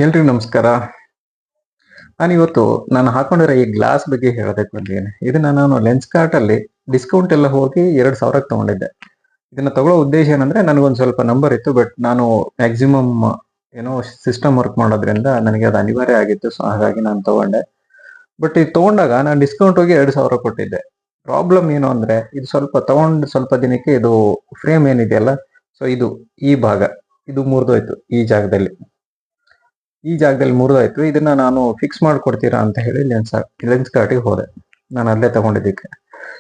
ಎಲ್ರಿಗೂ ನಮಸ್ಕಾರ. ನಾನಿವತ್ತು ನಾನು ಹಾಕೊಂಡಿರೋ ಈ ಗ್ಲಾಸ್ ಬಗ್ಗೆ ಹೇಳೋದಕ್ಕೆ ಬಂದಿದ್ದೀನಿ. ಇದನ್ನ ನಾನು ಲೆನ್ಸ್ ಕಾರ್ಟ್ ಅಲ್ಲಿ ಡಿಸ್ಕೌಂಟ್ ಎಲ್ಲ ಹೋಗಿ 2,000ಕ್ಕೆ ತಗೊಂಡಿದ್ದೆ. ಇದನ್ನ ತಗೊಳ್ಳೋ ಉದ್ದೇಶ ಏನಂದ್ರೆ ನನಗೊಂದು ಸ್ವಲ್ಪ ನಂಬರ್ ಇತ್ತು, ಬಟ್ ನಾನು ಮ್ಯಾಕ್ಸಿಮಮ್ ಏನೋ ಸಿಸ್ಟಮ್ ವರ್ಕ್ ಮಾಡೋದ್ರಿಂದ ನನಗೆ ಅದು ಅನಿವಾರ್ಯ ಆಗಿತ್ತು. ಸೊ ಹಾಗಾಗಿ ನಾನು ತಗೊಂಡೆ. ಬಟ್ ಇದು ತಗೊಂಡಾಗ ನಾನು ಡಿಸ್ಕೌಂಟ್ ಹೋಗಿ 2,000 ಕೊಟ್ಟಿದ್ದೆ. ಪ್ರಾಬ್ಲಮ್ ಏನು ಅಂದ್ರೆ ಇದು ಸ್ವಲ್ಪ ದಿನಕ್ಕೆ ಇದು ಫ್ರೇಮ್ ಏನಿದೆಯಲ್ಲ, ಸೊ ಈ ಭಾಗ ಇದು ಮುರಿದೋಯ್ತು. ಈ ಜಾಗದಲ್ಲಿ ಮುರಿದೋಯ್ತು. ಇದನ್ನ ನಾನು ಫಿಕ್ಸ್ ಮಾಡ್ಕೊಡ್ತೀರಾ ಅಂತ ಹೇಳಿ ಲೆನ್ಸ್ ಕಾರ್ಟಿಗೆ ಹೋದೆ, ನಾನು ಅಲ್ಲೇ ತಗೊಂಡಿದ್ದಕ್ಕೆ.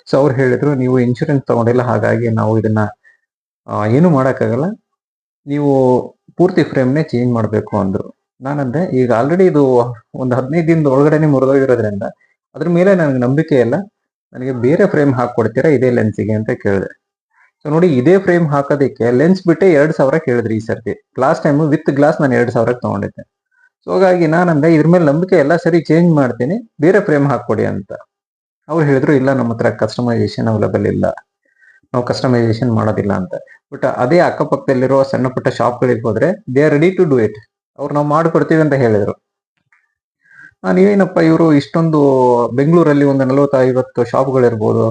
ಸೊ ಅವ್ರು ಹೇಳಿದ್ರು, ನೀವು ಇನ್ಶೂರೆನ್ಸ್ ತಗೊಂಡಿಲ್ಲ, ಹಾಗಾಗಿ ನಾವು ಇದನ್ನ ಏನು ಮಾಡೋಕ್ಕಾಗಲ್ಲ, ನೀವು ಪೂರ್ತಿ ಫ್ರೇಮ್ನೇ ಚೇಂಜ್ ಮಾಡಬೇಕು ಅಂದ್ರು. ನಾನಂದೆ, ಈಗ ಆಲ್ರೆಡಿ ಇದು ಒಂದು 15 ದಿನದ ಒಳಗಡೆನೆ ಮುರಿದೋಗಿರೋದ್ರಿಂದ ಅದ್ರ ಮೇಲೆ ನನಗೆ ನಂಬಿಕೆ ಇಲ್ಲ, ನನಗೆ ಬೇರೆ ಫ್ರೇಮ್ ಹಾಕೊಡ್ತೀರಾ ಇದೇ ಲೆನ್ಸಿಗೆ ಅಂತ ಕೇಳಿದೆ. ಸೊ ನೋಡಿ, ಇದೇ ಫ್ರೇಮ್ ಹಾಕೋದಕ್ಕೆ ಲೆನ್ಸ್ ಬಿಟ್ಟೆ 2,000 ಕೇಳಿದ್ರಿ ಈ ಸರ್ತಿ. ಲಾಸ್ಟ್ ಟೈಮ್ ವಿತ್ ಗ್ಲಾಸ್ ನಾನು 2,000ಕ್ಕೆ ತಗೊಂಡಿದ್ದೆ. ಸೊ ಹಾಗಾಗಿ ನಾನಂದೆ, ಇದ್ರ ಮೇಲೆ ನಂಬಿಕೆ ಎಲ್ಲ, ಸರಿ ಚೇಂಜ್ ಮಾಡ್ತೀನಿ, ಬೇರೆ ಫ್ರೇಮ್ ಹಾಕೊಡಿ ಅಂತ. ಅವ್ರು ಹೇಳಿದ್ರು, ಇಲ್ಲ ನಮ್ಮ ಹತ್ರ ಕಸ್ಟಮೈಸೇಷನ್ ಅವೈಲೇಬಲ್ ಇಲ್ಲ, ನಾವು ಕಸ್ಟಮೈಸೇಷನ್ ಮಾಡೋದಿಲ್ಲ ಅಂತ. ಬಟ್ ಅದೇ ಅಕ್ಕಪಕ್ಕದಲ್ಲಿರೋ ಸಣ್ಣ ಪುಟ್ಟ ಶಾಪ್ಗಳಿಗೆ ಹೋದ್ರೆ they are ready to do it, ಅವ್ರು ನಾವು ಮಾಡ್ಕೊಡ್ತೀವಿ ಅಂತ ಹೇಳಿದ್ರು. ನಾನೇನಪ್ಪ ಇವರು ಇಷ್ಟೊಂದು, ಬೆಂಗಳೂರಲ್ಲಿ ಒಂದು 40-50 ಶಾಪ್ಗಳಿರ್ಬೋದು,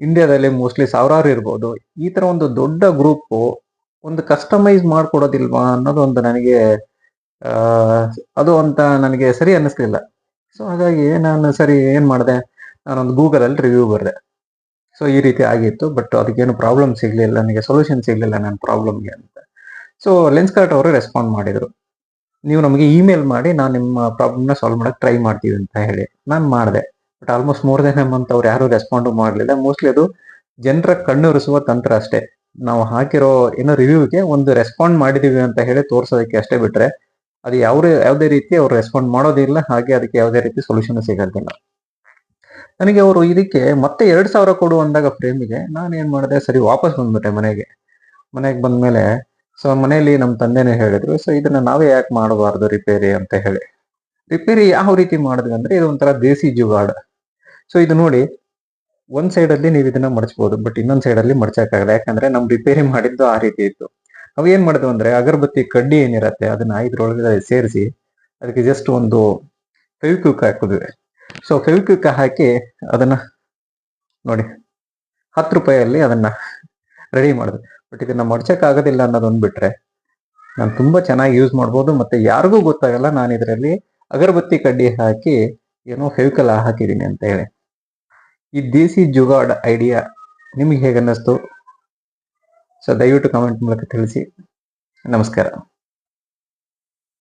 ಇಂಡಿಯಾದಲ್ಲಿ ಮೋಸ್ಟ್ಲಿ ಸಾವಿರಾರು ಇರ್ಬೋದು, ಈ ತರ ಒಂದು ದೊಡ್ಡ ಗ್ರೂಪ್ ಒಂದು ಕಸ್ಟಮೈಸ್ ಮಾಡ್ಕೊಡೋದಿಲ್ವಾ ಅನ್ನೋದು ಒಂದು ನನಗೆ ಅದು ಅಂತ ನನಗೆ ಸರಿ ಅನ್ನಿಸ್ಲಿಲ್ಲ. ಸೊ ಹಾಗಾಗಿ ನಾನು ಸರಿ ಏನ್ ಮಾಡಿದೆ, ನಾನೊಂದು ಗೂಗಲಲ್ಲಿ ರಿವ್ಯೂ ಬರೆದೆ. ಸೊ ಈ ರೀತಿ ಆಗಿತ್ತು, ಬಟ್ ಅದಕ್ಕೇನು ಪ್ರಾಬ್ಲಮ್ ಸಿಗ್ಲಿಲ್ಲ, ನನಗೆ ಸೊಲ್ಯೂಷನ್ ಸಿಗ್ಲಿಲ್ಲ ನನ್ನ ಪ್ರಾಬ್ಲಮ್ಗೆ ಅಂತ. ಸೊ ಲೆನ್ಸ್ ಕಾರ್ಟ್ ಅವರು ರೆಸ್ಪಾಂಡ್ ಮಾಡಿದ್ರು, ನೀವು ನಮಗೆ ಇಮೇಲ್ ಮಾಡಿ, ನಾನು ನಿಮ್ಮ ಪ್ರಾಬ್ಲಮ್ನ ಸಾಲ್ವ್ ಮಾಡಕ್ಕೆ ಟ್ರೈ ಮಾಡ್ತೀವಿ ಅಂತ ಹೇಳಿ. ನಾನು ಮಾಡಿದೆ, but almost more than A month ಅವ್ರು ಯಾರು ರೆಸ್ಪಾಂಡು ಮಾಡಲಿಲ್ಲ. ಮೋಸ್ಟ್ಲಿ ಅದು ಜನರ ಕಣ್ಣುರಿಸುವ ತಂತ್ರ ಅಷ್ಟೇ. ನಾವು ಹಾಕಿರೋ ಏನೋ ರಿವ್ಯೂಗೆ ಒಂದು ರೆಸ್ಪಾಂಡ್ ಮಾಡಿದೀವಿ ಅಂತ ಹೇಳಿ ತೋರ್ಸೋದಕ್ಕೆ ಅಷ್ಟೇ, ಬಿಟ್ರೆ ಅದು ಯಾವುದೇ ರೀತಿ ಅವ್ರು ರೆಸ್ಪಾಂಡ್ ಮಾಡೋದಿಲ್ಲ, ಹಾಗೆ ಅದಕ್ಕೆ ಯಾವುದೇ ರೀತಿ ಸೊಲ್ಯೂಷನ್ ಸಿಗೋದಿಲ್ಲ. ನನಗೆ ಅವರು ಇದಕ್ಕೆ ಮತ್ತೆ 2,000 ಕೊಡು ಅಂದಾಗ ಫ್ರೇಮಿಗೆ ನಾನು ಏನ್ ಮಾಡಿದೆ, ಸರಿ ವಾಪಸ್ ಬಂದ್ಬಿಟ್ಟೆ ಮನೆಗೆ ಬಂದ್ಮೇಲೆ. ಸೊ ಮನೆಯಲ್ಲಿ ನಮ್ಮ ತಂದೆನೇ ಹೇಳಿದ್ರು, ಸೊ ಇದನ್ನ ನಾವೇ ಯಾಕೆ ಮಾಡಬಾರ್ದು ರಿಪೇರಿ ಅಂತ ಹೇಳಿ. ರಿಪೇರಿ ಯಾವ ರೀತಿ ಮಾಡಿದ್ವಿ ಅಂದ್ರೆ, ಇದು ಒಂಥರ ದೇಸಿ ಜುಗಾಡ್. ಸೊ ಇದು ನೋಡಿ, ಒಂದ್ ಸೈಡ್ ಅಲ್ಲಿ ನೀವು ಇದನ್ನ ಮಡಚ್ಬೋದು, ಬಟ್ ಇನ್ನೊಂದ್ ಸೈಡ್ ಅಲ್ಲಿ ಮಡಚಕ್ಕಾಗಲ್ಲ, ಯಾಕಂದ್ರೆ ನಮ್ ರಿಪೇರಿ ಮಾಡಿದ್ದು ಆ ರೀತಿ ಇತ್ತು. ಅವು ಏನ್ ಮಾಡಿದ್ವು ಅಂದ್ರೆ, ಅಗರಬತ್ತಿ ಕಡ್ಡಿ ಏನಿರತ್ತೆ ಅದನ್ನ ಇದ್ರೊಳಗಡೆ ಸೇರಿಸಿ ಅದಕ್ಕೆ ಜಸ್ಟ್ ಒಂದು ಫೆವಿಕ್ವಿಕ್ ಹಾಕಿದ್ವಿ. ಸೊ ಫೆವಿಕ್ವಿಕ್ ಹಾಕಿ ಅದನ್ನ ನೋಡಿ 10 ರೂಪಾಯಲ್ಲಿ ಅದನ್ನ ರೆಡಿ ಮಾಡಿದ್ವಿ. ಬಟ್ ಇದನ್ನ ಮಡ್ಚಕ್ ಆಗೋದಿಲ್ಲ ಅನ್ನೋದೊಂದು ಬಿಟ್ರೆ ನಾನು ತುಂಬಾ ಚೆನ್ನಾಗಿ ಯೂಸ್ ಮಾಡ್ಬೋದು, ಮತ್ತೆ ಯಾರಿಗೂ ಗೊತ್ತಾಗಲ್ಲ ನಾನು ಇದರಲ್ಲಿ ಅಗರಬತ್ತಿ ಕಡ್ಡಿ ಹಾಕಿ ಏನೋ ಫೆವಿಕಲ್ ಹಾಕಿದೀನಿ ಅಂತ ಹೇಳಿ. ಈ ದೇಸಿ ಜುಗಾಡ್ ಐಡಿಯಾ ನಿಮ್ಗೆ ಹೇಗೆ ಅನ್ನಿಸ್ತು? ಸೊ ದಯವಿಟ್ಟು ಕಾಮೆಂಟ್ ಮೂಲಕ ತಿಳಿಸಿ. ನಮಸ್ಕಾರ.